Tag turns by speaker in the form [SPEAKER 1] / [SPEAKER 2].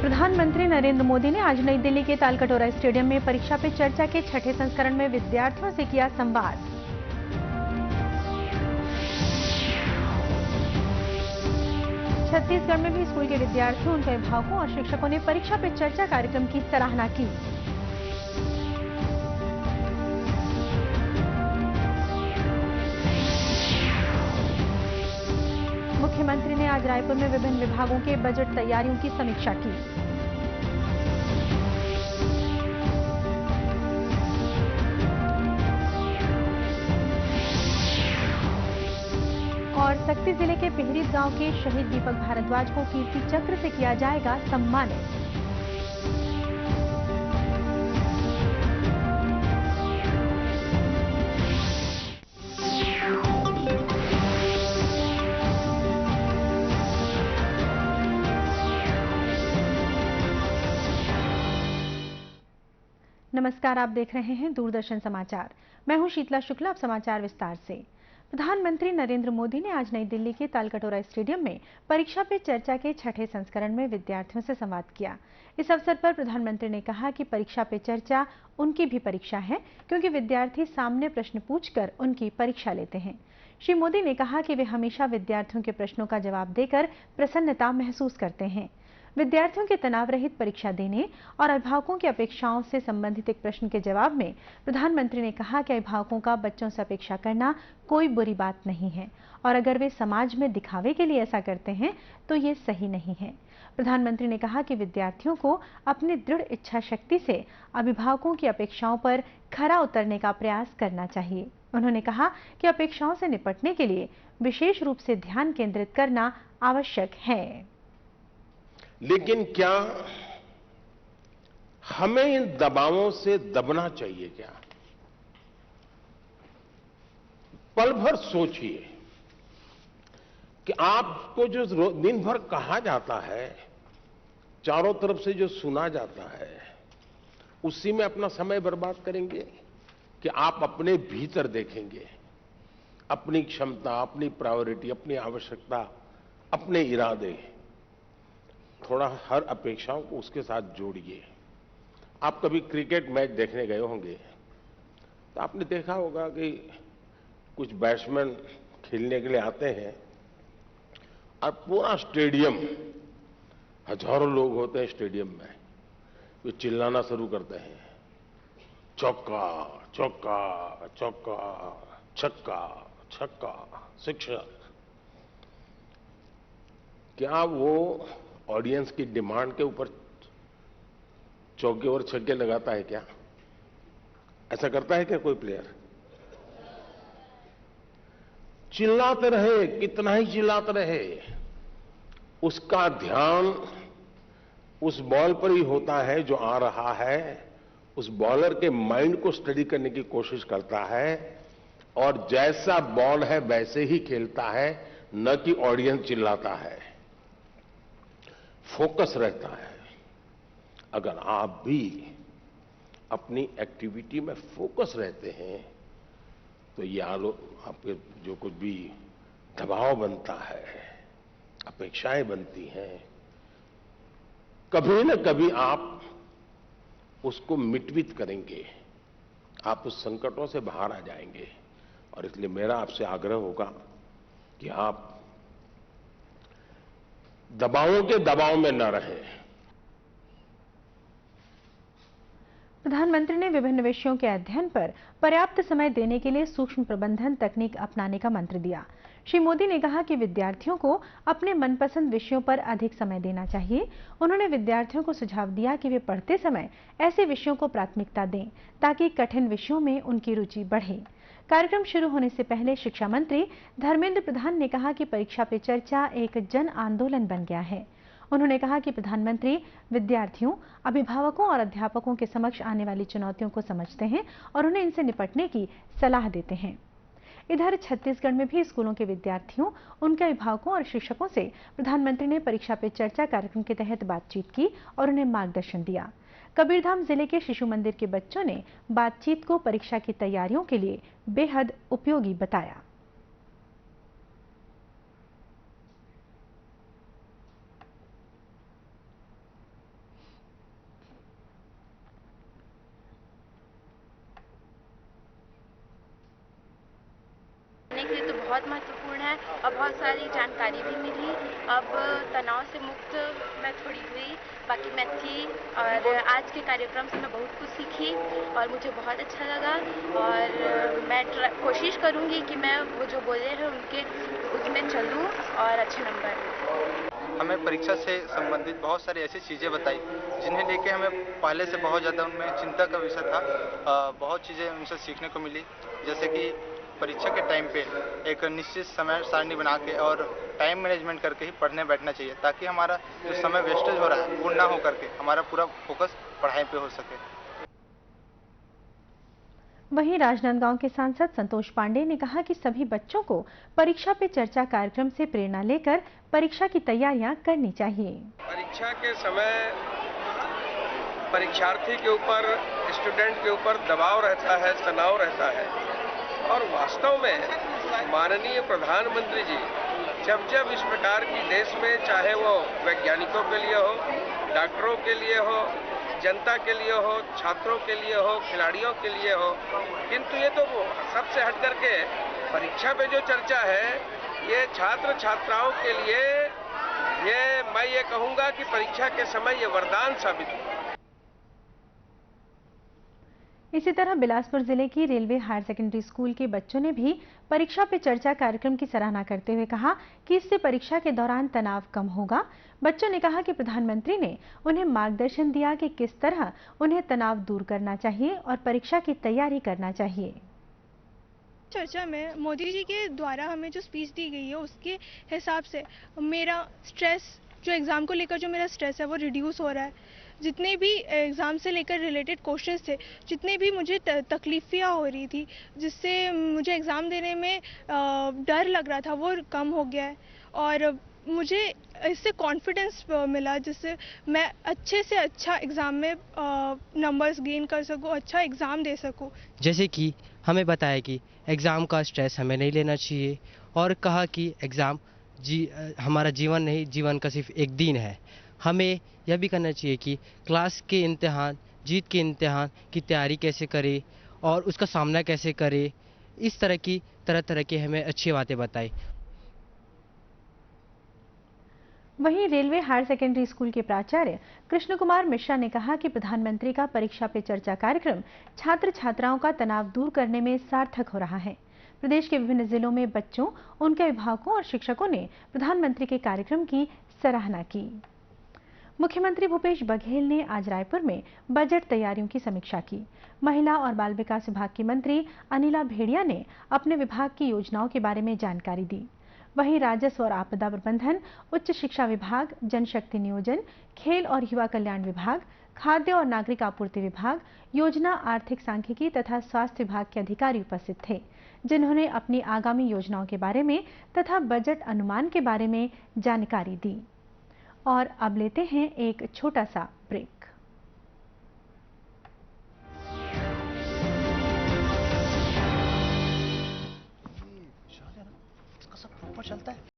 [SPEAKER 1] प्रधानमंत्री नरेंद्र मोदी ने आज नई दिल्ली के तालकटोरा स्टेडियम में परीक्षा पे चर्चा के छठे संस्करण में विद्यार्थियों से किया संवाद। छत्तीसगढ़ में भी स्कूल के विद्यार्थियों, उनके अभिभावकों और शिक्षकों ने परीक्षा पे चर्चा कार्यक्रम की सराहना की। मुख्यमंत्री ने आज रायपुर में विभिन्न विभागों के बजट तैयारियों की समीक्षा की। और सक्ती जिले के पिहरीत गांव के शहीद दीपक भारद्वाज को कीर्ति चक्र से किया जाएगा सम्मानित। नमस्कार, आप देख रहे हैं दूरदर्शन समाचार। मैं हूं शीतला शुक्ला। अब समाचार विस्तार से। प्रधानमंत्री नरेंद्र मोदी ने आज नई दिल्ली के तालकटोरा स्टेडियम में परीक्षा पे चर्चा के छठे संस्करण में विद्यार्थियों से संवाद किया। इस अवसर पर प्रधानमंत्री ने कहा कि परीक्षा पे चर्चा उनकी भी परीक्षा है, क्योंकि विद्यार्थी सामने प्रश्न पूछकर उनकी परीक्षा लेते हैं। श्री मोदी ने कहा कि वे हमेशा विद्यार्थियों के प्रश्नों का जवाब देकर प्रसन्नता महसूस करते हैं। विद्यार्थियों के तनाव रहित परीक्षा देने और अभिभावकों की अपेक्षाओं से संबंधित एक प्रश्न के जवाब में प्रधानमंत्री ने कहा कि अभिभावकों का बच्चों से अपेक्षा करना कोई बुरी बात नहीं है, और अगर वे समाज में दिखावे के लिए ऐसा करते हैं तो ये सही नहीं है। प्रधानमंत्री ने कहा कि विद्यार्थियों को अपनी दृढ़ इच्छा शक्ति से अभिभावकों की अपेक्षाओं पर खरा उतरने का प्रयास करना चाहिए। उन्होंने कहा कि अपेक्षाओं से निपटने के लिए विशेष रूप से ध्यान केंद्रित करना आवश्यक है।
[SPEAKER 2] लेकिन क्या हमें इन दबावों से दबना चाहिए क्या? पल भर सोचिए कि आपको जो दिन भर कहा जाता है, चारों तरफ से जो सुना जाता है, उसी में अपना समय बर्बाद करेंगे कि आप अपने भीतर देखेंगे अपनी क्षमता, अपनी प्रायोरिटी, अपनी आवश्यकता, अपने इरादे। थोड़ा हर अपेक्षाओं को उसके साथ जोड़िए। आप कभी क्रिकेट मैच देखने गए होंगे तो आपने देखा होगा कि कुछ बैट्समैन खेलने के लिए आते हैं और पूरा स्टेडियम, हजारों लोग होते हैं स्टेडियम में, वे चिल्लाना शुरू करते हैं, चौका चौका चौका, छक्का छक्का, सिक्सर। क्या वो ऑडियंस की डिमांड के ऊपर चौके और छक्के लगाता है क्या? ऐसा करता है क्या कोई प्लेयर? चिल्लाते रहे, कितना ही चिल्लाते रहे, उसका ध्यान उस बॉल पर ही होता है जो आ रहा है। उस बॉलर के माइंड को स्टडी करने की कोशिश करता है और जैसा बॉल है वैसे ही खेलता है, न कि ऑडियंस चिल्लाता है। फोकस रहता है। अगर आप भी अपनी एक्टिविटी में फोकस रहते हैं तो ये आपके जो कुछ भी दबाव बनता है, अपेक्षाएं बनती हैं, कभी न कभी आप उसको मिटवित करेंगे, आप उस संकटों से बाहर आ जाएंगे। और इसलिए मेरा आपसे आग्रह होगा कि आप दबावों के दबाव में न रहें।
[SPEAKER 1] प्रधानमंत्री ने विभिन्न विषयों के अध्ययन पर पर्याप्त समय देने के लिए सूक्ष्म प्रबंधन तकनीक अपनाने का मंत्र दिया। श्री मोदी ने कहा कि विद्यार्थियों को अपने मनपसंद विषयों पर अधिक समय देना चाहिए। उन्होंने विद्यार्थियों को सुझाव दिया कि वे पढ़ते समय ऐसे विषयों को प्राथमिकता दें ताकि कठिन विषयों में उनकी रुचि बढ़े। कार्यक्रम शुरू होने से पहले शिक्षा मंत्री धर्मेंद्र प्रधान ने कहा कि परीक्षा पे चर्चा एक जन आंदोलन बन गया है। उन्होंने कहा कि प्रधानमंत्री विद्यार्थियों, अभिभावकों और अध्यापकों के समक्ष आने वाली चुनौतियों को समझते हैं और उन्हें इनसे निपटने की सलाह देते हैं। इधर छत्तीसगढ़ में भी स्कूलों के विद्यार्थियों, उनके अभिभावकों और शिक्षकों से प्रधानमंत्री ने परीक्षा पे चर्चा कार्यक्रम के तहत बातचीत की और उन्हें मार्गदर्शन दिया। कबीरधाम जिले के शिशु मंदिर के बच्चों ने बातचीत को परीक्षा की तैयारियों के लिए बेहद उपयोगी बताया।
[SPEAKER 3] बहुत महत्वपूर्ण है और बहुत सारी जानकारी भी मिली। अब तनाव से मुक्त मैं थोड़ी हुई, बाकी मैं थी, और आज के कार्यक्रम से मैं बहुत कुछ सीखी और मुझे बहुत अच्छा लगा। और मैं कोशिश करूँगी कि मैं वो जो बोले हैं उनके उसमें चलूँ और अच्छे नंबर।
[SPEAKER 4] हमें परीक्षा से संबंधित बहुत सारी ऐसी चीज़ें बताई जिन्हें लेके हमें पहले से बहुत ज़्यादा उनमें चिंता का विषय था। बहुत चीज़ें उनसे सीखने को मिली, जैसे कि परीक्षा के टाइम पे एक निश्चित समय सारणी बना के और टाइम मैनेजमेंट करके ही पढ़ने बैठना चाहिए, ताकि हमारा जो समय वेस्टेज हो रहा है वो ना हो करके हमारा पूरा फोकस पढ़ाई पे हो सके।
[SPEAKER 1] वहीं राजनांदगांव के सांसद संतोष पांडे ने कहा कि सभी बच्चों को परीक्षा पे चर्चा कार्यक्रम से प्रेरणा लेकर परीक्षा की तैयारियां करनी चाहिए।
[SPEAKER 5] परीक्षा के समय परीक्षार्थी के ऊपर, स्टूडेंट के ऊपर दबाव रहता है, तनाव रहता है, और वास्तव में माननीय प्रधानमंत्री जी जब जब इस प्रकार की देश में, चाहे वो वैज्ञानिकों के लिए हो, डॉक्टरों के लिए हो, जनता के लिए हो, छात्रों के लिए हो, खिलाड़ियों के लिए हो, किंतु ये तो सबसे हट करके परीक्षा पे जो चर्चा है, ये छात्र छात्राओं के लिए, मैं ये कहूँगा कि परीक्षा के समय ये वरदान साबित हो।
[SPEAKER 1] इसी तरह बिलासपुर जिले की रेलवे हायर सेकेंडरी स्कूल के बच्चों ने भी परीक्षा पे चर्चा कार्यक्रम की सराहना करते हुए कहा कि इससे परीक्षा के दौरान तनाव कम होगा। बच्चों ने कहा कि प्रधानमंत्री ने उन्हें मार्गदर्शन दिया कि किस तरह उन्हें तनाव दूर करना चाहिए और परीक्षा की तैयारी करना चाहिए।
[SPEAKER 6] चर्चा में मोदी जी के द्वारा हमें जो स्पीच दी गई है उसके हिसाब से मेरा स्ट्रेस, जो एग्ज़ाम को लेकर जो मेरा स्ट्रेस है वो रिड्यूस हो रहा है। जितने भी एग्ज़ाम से लेकर रिलेटेड क्वेश्चंस थे, जितने भी मुझे तकलीफियाँ हो रही थी, जिससे मुझे एग्ज़ाम देने में डर लग रहा था, वो कम हो गया है। और मुझे इससे कॉन्फिडेंस मिला, जिससे मैं अच्छे से अच्छा एग्ज़ाम में नंबर्स गेन कर सकूं, अच्छा एग्ज़ाम दे सकूं।
[SPEAKER 7] जैसे कि हमें बताया कि एग्ज़ाम का स्ट्रेस हमें नहीं लेना चाहिए, और कहा कि एग्ज़ाम हमारा जीवन नहीं, जीवन का सिर्फ एक दिन है। हमें यह भी करना चाहिए कि क्लास के इम्तिहान, जीत के इम्तिहान की तैयारी कैसे करें और उसका सामना कैसे करें। इस तरह तरह की हमें अच्छी बातें बताई।
[SPEAKER 1] वहीं रेलवे हायर सेकेंडरी स्कूल के प्राचार्य कृष्ण कुमार मिश्रा ने कहा कि प्रधानमंत्री का परीक्षा पे चर्चा कार्यक्रम छात्र छात्राओं का तनाव दूर करने में सार्थक हो रहा है। प्रदेश के विभिन्न जिलों में बच्चों, उनके अभिभावकों और शिक्षकों ने प्रधानमंत्री के कार्यक्रम की सराहना की। मुख्यमंत्री भूपेश बघेल ने आज रायपुर में बजट तैयारियों की समीक्षा की। महिला और बाल विकास विभाग की मंत्री अनिला भेड़िया ने अपने विभाग की योजनाओं के बारे में जानकारी दी। वहीं राजस्व और आपदा प्रबंधन, उच्च शिक्षा विभाग, जनशक्ति नियोजन, खेल और युवा कल्याण विभाग, खाद्य और नागरिक आपूर्ति विभाग, योजना आर्थिक सांख्यिकी तथा स्वास्थ्य विभाग के अधिकारी उपस्थित थे, जिन्होंने अपनी आगामी योजनाओं के बारे में तथा बजट अनुमान के बारे में जानकारी दी। और अब लेते हैं एक छोटा सा ब्रेक।
[SPEAKER 7] इसका सब प्रॉपर चलता है।